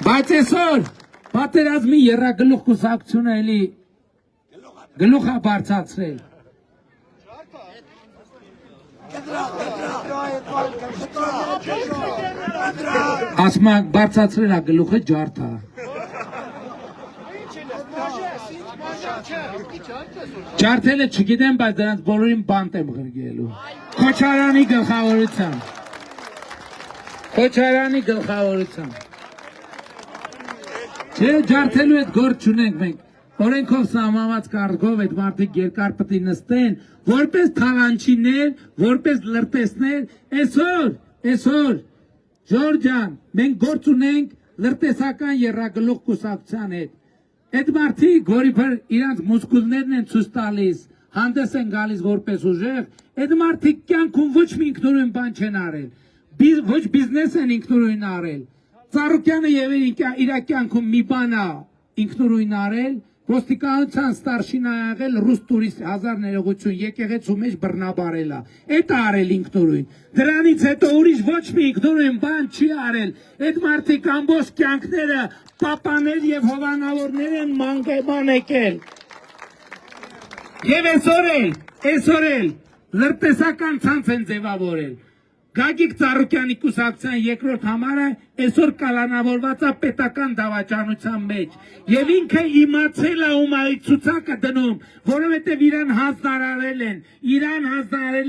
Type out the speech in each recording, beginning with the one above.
Բայց այսօր պատերազմի եռագլուխ կուսակցությունը էլի գլուխ է բարձրացրել։ Ասում է բարձրացրել է գլուխը ջարդա։ Ջարդելը չգիտեմ, բայց դրանց բոլորին բանտ եմ ղրգելու։ Քոչարյանի գլխավորությամբ։ Քոչարյանի գլխավորությամբ։ Չէ, ջարդելու այդ գործ չունենք մենք։ Օրենքով սահմանված կարգով այդ մարդիկ երկար պետք է նստեն, որպես թալանչիներ, որպես լրտեսներ, այսօր, Ժորժ ջան, մենք գործ ունենք լրտեսական եռագլուխ կուսակցության հետ։ Այդ մարդիկ, որի վրա իրանց մուսկուլներն են ցույց տալիս, հանդես են գալիս որպես ուժեղ, այդ մարդիկ կյանքում ոչ մի ինքնուրույն բան չեն արել, ոչ բիզնես են ինքնուրույն արել։ Ծառուկյանը եւ իր կյանքում մի բան է ինքնուրույն արել, ոստիկանության ստարշին ա եղել ռուս տուրիստ 1000 ներողություն եկեղեցու մեջ բռնաբարել է։ Այդ է արել ինքնուրույն։ Դրանից հետո ուրիշ ոչ մի ինքնուրույն բան չի արել։ Այդ մարդիկ ամբողջ կյանքները պապաներ եւ հովանավորներ են մանկեման եկել։ Եվ այսօր էլ լրտեսական ցանց են ձևավորել։ Գագիկ Ծառուկյանի կուսակցության երկրորդ համարը այսօր կալանավորված է պետական դավաճանության մեջ եւ ինքը իմացել է ում այդ ցուցակը դնում, որովհետեւ իրան հանձնարարել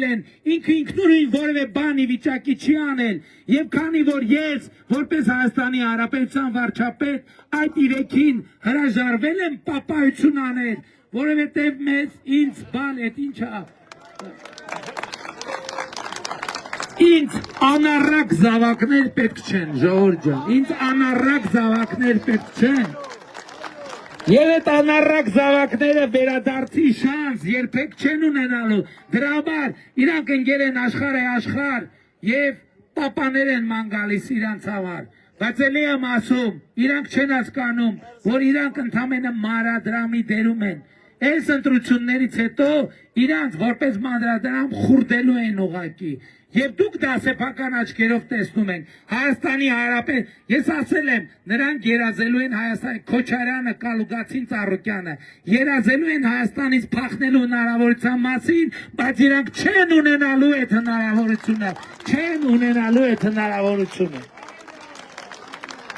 են, ինքը ինքնուրույն որևէ բանի վիճակի չի անել եւ քանի որ ես որպես Հայաստանի Հանրապետության վարչապետ այդ իրեքին հրաժարվել եմ պապայություն անել, որովհետեւ ինձ բան այդ ինչա Ինձ անառակ զավակներ պետք չեն, Ժողովուրդ ջան, ինձ անառակ զավակներ պետք չեն։ Եվ այդ անառակ զավակները վերադարձի շանս երբեք չեն ունենալու։ Դրա համար իրանք ընկել են աշխարհ եւ պապաներ են ման գալիս իրանց համար։ Բայց էլի եմ ասում, իրանք չեն հասկանում, որ իրանք ընդամենը մանրադրամի դերում են։ Այս ընտրություններից հետո իրանք որպես մանրադրամ խուրդելու են ուղակի։ Եվ դուք դա սեփական աչքերով տեսնում եք Հայաստանի Հանրապետ, ես ասել եմ, նրանք երազելու են Հայաստանի Քոչարյանը, Կալուգացին, Ծառուկյանը, երազելու են Հայաստանից փախնելու հնարավորության մասին, բայց իրանք չեն ունենալու այդ հնարավորությունը։